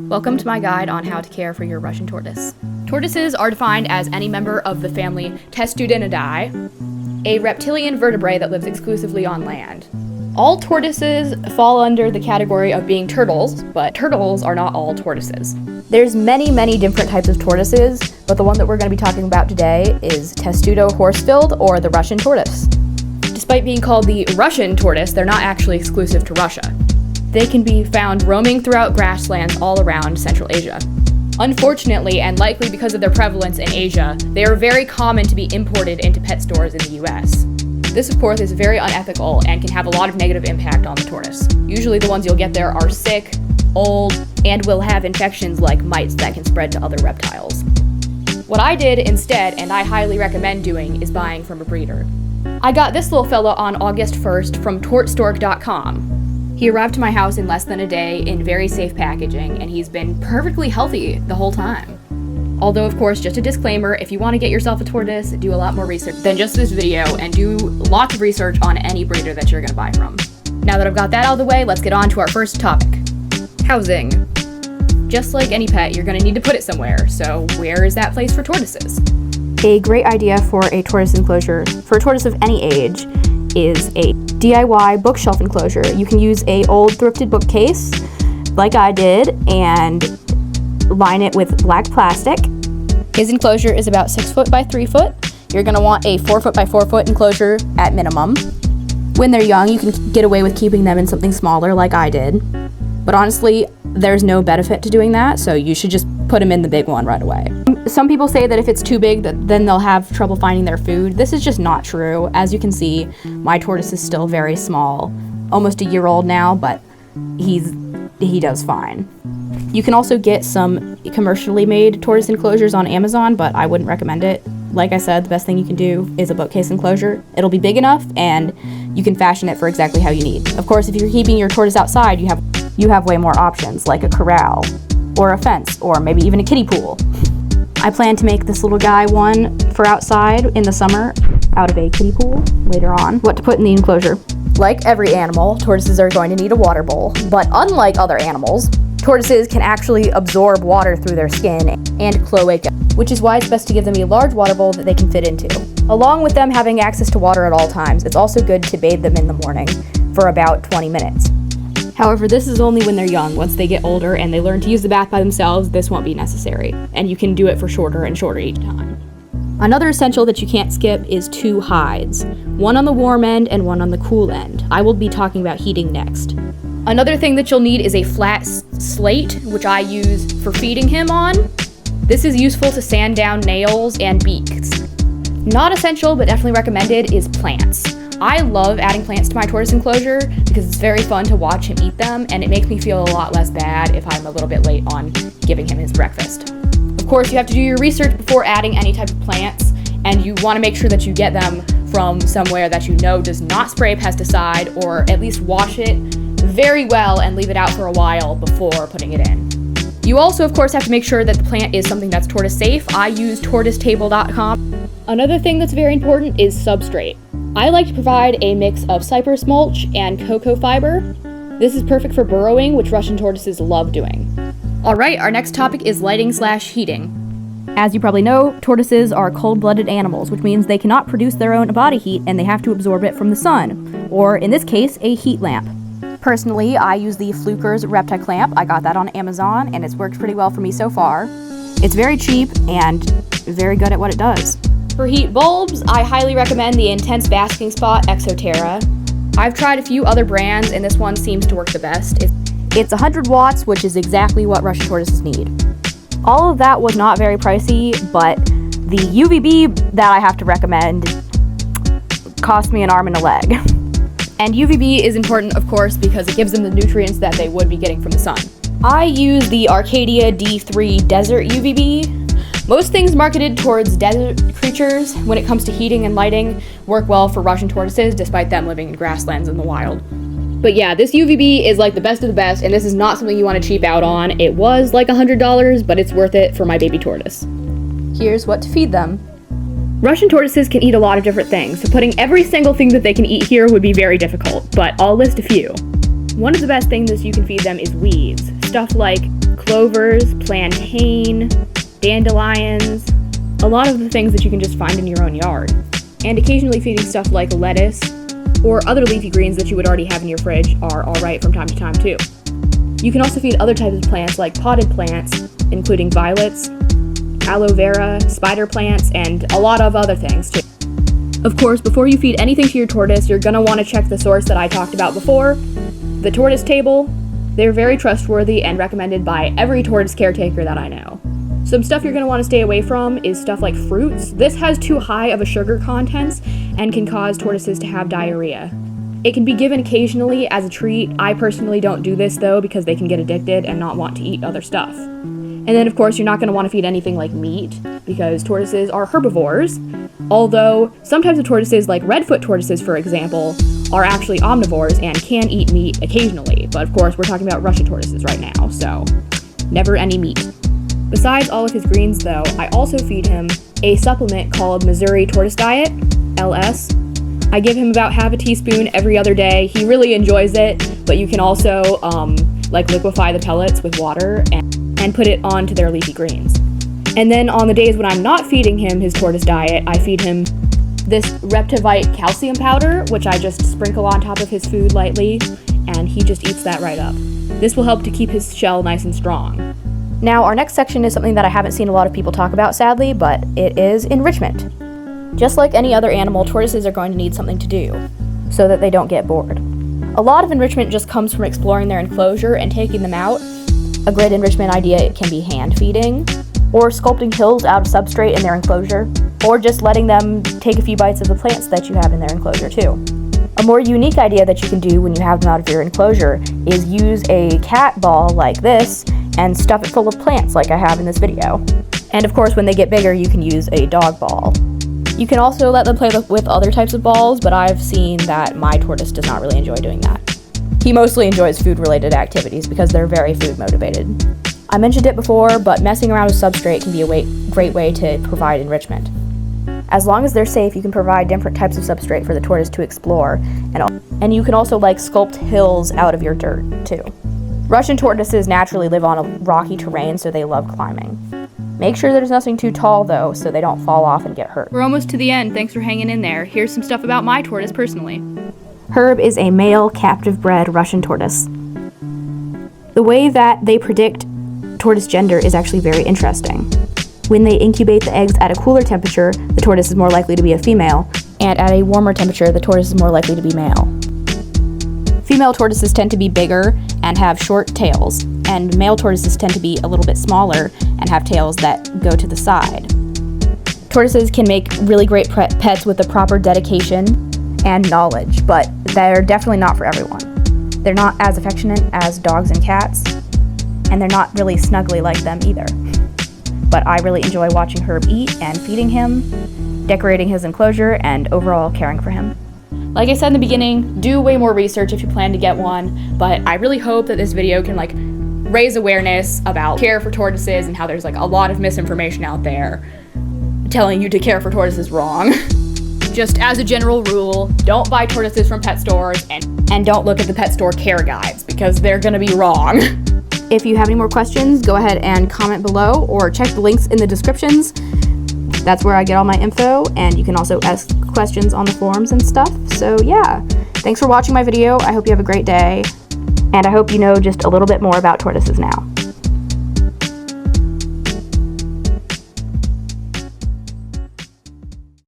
Welcome to my guide on how to care for your Russian tortoise. Tortoises are defined as any member of the family Testudinidae, a reptilian vertebrate that lives exclusively on land. All tortoises fall under the category of being turtles, but turtles are not all tortoises. There's many different types of tortoises, but the one that we're going to be talking about today is Testudo horsefilled, or the Russian tortoise. Despite being called the Russian tortoise, they're not actually exclusive to Russia. They can be found roaming throughout grasslands all around Central Asia. Unfortunately, and likely because of their prevalence in Asia, they are very common to be imported into pet stores in the US. This, of course, is very unethical and can have a lot of negative impact on the tortoise. Usually the ones you'll get there are sick, old, and will have infections like mites that can spread to other reptiles. What I did instead, and I highly recommend doing, is buying from a breeder. I got this little fella on August 1st from tortstork.com. He arrived to my house in less than a day in very safe packaging, and he's been perfectly healthy the whole time. Although, of course, just a disclaimer, if you want to get yourself a tortoise, do a lot more research than just this video, and do lots of research on any breeder that you're going to buy from. Now that I've got that out of the way, let's get on to our first topic. Housing. Just like any pet, you're going to need to put it somewhere, so where is that place for tortoises? A great idea for a tortoise enclosure, for a tortoise of any age, is a DIY bookshelf enclosure. You can use a old thrifted bookcase, like I did, and line it with black plastic. His enclosure is about 6 foot by 3 foot. You're gonna want a 4 foot by 4 foot enclosure at minimum. When they're young, you can get away with keeping them in something smaller, like I did. But honestly, there's no benefit to doing that, so you should just put them in the big one right away. Some people say that if it's too big, then they'll have trouble finding their food. This is just not true. As you can see, my tortoise is still very small, almost a year old now, but he does fine. You can also get some commercially made tortoise enclosures on Amazon, but I wouldn't recommend it. Like I said, the best thing you can do is a bookcase enclosure. It'll be big enough, and you can fashion it for exactly how you need. Of course, if you're keeping your tortoise outside, you have way more options, like a corral, or a fence, or maybe even a kiddie pool. I plan to make this little guy one for outside in the summer out of a kiddie pool later on. What to put in the enclosure. Like every animal, tortoises are going to need a water bowl, but unlike other animals, tortoises can actually absorb water through their skin and cloaca, which is why it's best to give them a large water bowl that they can fit into. Along with them having access to water at all times, it's also good to bathe them in the morning for about 20 minutes. However, this is only when they're young. Once they get older and they learn to use the bath by themselves, this won't be necessary, and you can do it for shorter and shorter each time. Another essential that you can't skip is 2 hides, one on the warm end and one on the cool end. I will be talking about heating next. Another thing that you'll need is a flat slate, which I use for feeding him on. This is useful to sand down nails and beaks. Not essential, but definitely recommended, is plants. I love adding plants to my tortoise enclosure because it's very fun to watch him eat them, and it makes me feel a lot less bad if I'm a little bit late on giving him his breakfast. Of course, you have to do your research before adding any type of plants, and you want to make sure that you get them from somewhere that you know does not spray pesticide, or at least wash it very well and leave it out for a while before putting it in. You also, of course, have to make sure that the plant is something that's tortoise safe. I use tortoisetable.com. Another thing that's very important is substrate. I like to provide a mix of cypress mulch and cocoa fiber. This is perfect for burrowing, which Russian tortoises love doing. Alright, our next topic is lighting/heating. As you probably know, tortoises are cold-blooded animals, which means they cannot produce their own body heat and they have to absorb it from the sun, or in this case, a heat lamp. Personally, I use the Fluker's Reptile lamp. I got that on Amazon, and it's worked pretty well for me so far. It's very cheap and very good at what it does. For heat bulbs, I highly recommend the Intense Basking Spot Exoterra. I've tried a few other brands, and this one seems to work the best. It's 100 watts, which is exactly what Russian tortoises need. All of that was not very pricey, but the UVB that I have to recommend cost me an arm and a leg. And UVB is important, of course, because it gives them the nutrients that they would be getting from the sun. I use the Arcadia D3 Desert UVB. Most things marketed towards desert creatures, when it comes to heating and lighting, work well for Russian tortoises, despite them living in grasslands in the wild. But yeah, this UVB is like the best of the best, and this is not something you want to cheap out on. It was like $100, but it's worth it for my baby tortoise. Here's what to feed them. Russian tortoises can eat a lot of different things, so putting every single thing that they can eat here would be very difficult, but I'll list a few. One of the best things that you can feed them is weeds. Stuff like clovers, plantain, dandelions, a lot of the things that you can just find in your own yard. And occasionally feeding stuff like lettuce or other leafy greens that you would already have in your fridge are alright from time to time too. You can also feed other types of plants like potted plants, including violets, aloe vera, spider plants, and a lot of other things too. Of course, before you feed anything to your tortoise, you're going to want to check the source that I talked about before, the tortoise table. They're very trustworthy and recommended by every tortoise caretaker that I know. Some stuff you're going to want to stay away from is stuff like fruits. This has too high of a sugar content and can cause tortoises to have diarrhea. It can be given occasionally as a treat. I personally don't do this though because they can get addicted and not want to eat other stuff. And then of course you're not going to want to feed anything like meat because tortoises are herbivores, although some types of tortoises like redfoot tortoises for example are actually omnivores and can eat meat occasionally. But of course we're talking about Russian tortoises right now, so never any meat. Besides all of his greens though, I also feed him a supplement called Missouri Tortoise Diet, LS. I give him about half a teaspoon every other day. He really enjoys it, but you can also liquefy the pellets with water and put it onto their leafy greens. And then on the days when I'm not feeding him his tortoise diet, I feed him this Reptivite calcium powder, which I just sprinkle on top of his food lightly, and he just eats that right up. This will help to keep his shell nice and strong. Now, our next section is something that I haven't seen a lot of people talk about, sadly, but it is enrichment. Just like any other animal, tortoises are going to need something to do so that they don't get bored. A lot of enrichment just comes from exploring their enclosure and taking them out. A great enrichment idea can be hand feeding, or sculpting hills out of substrate in their enclosure, or just letting them take a few bites of the plants that you have in their enclosure too. A more unique idea that you can do when you have them out of your enclosure is use a cat ball like this and stuff it full of plants like I have in this video. And of course when they get bigger you can use a dog ball. You can also let them play with other types of balls, but I've seen that my tortoise does not really enjoy doing that. He mostly enjoys food-related activities because they're very food-motivated. I mentioned it before, but messing around with substrate can be a great way to provide enrichment. As long as they're safe, you can provide different types of substrate for the tortoise to explore, and you can also sculpt hills out of your dirt too. Russian tortoises naturally live on a rocky terrain, so they love climbing. Make sure there's nothing too tall though, so they don't fall off and get hurt. We're almost to the end, thanks for hanging in there. Here's some stuff about my tortoise personally. Herb is a male captive-bred Russian tortoise. The way that they predict tortoise gender is actually very interesting. When they incubate the eggs at a cooler temperature, the tortoise is more likely to be a female, and at a warmer temperature, the tortoise is more likely to be male. Female tortoises tend to be bigger and have short tails, and male tortoises tend to be a little bit smaller and have tails that go to the side. Tortoises can make really great pets with the proper dedication and knowledge, but they're definitely not for everyone. They're not as affectionate as dogs and cats, and they're not really snuggly like them either. But I really enjoy watching Herb eat and feeding him, decorating his enclosure, and overall caring for him. Like I said in the beginning, do way more research if you plan to get one, but I really hope that this video can raise awareness about care for tortoises and how there's a lot of misinformation out there telling you to care for tortoises wrong. Just as a general rule, don't buy tortoises from pet stores and don't look at the pet store care guides because they're gonna be wrong. If you have any more questions, go ahead and comment below or check the links in the descriptions. That's where I get all my info, and you can also ask questions on the forums and stuff. So yeah, thanks for watching my video. I hope you have a great day, and I hope you know just a little bit more about tortoises now.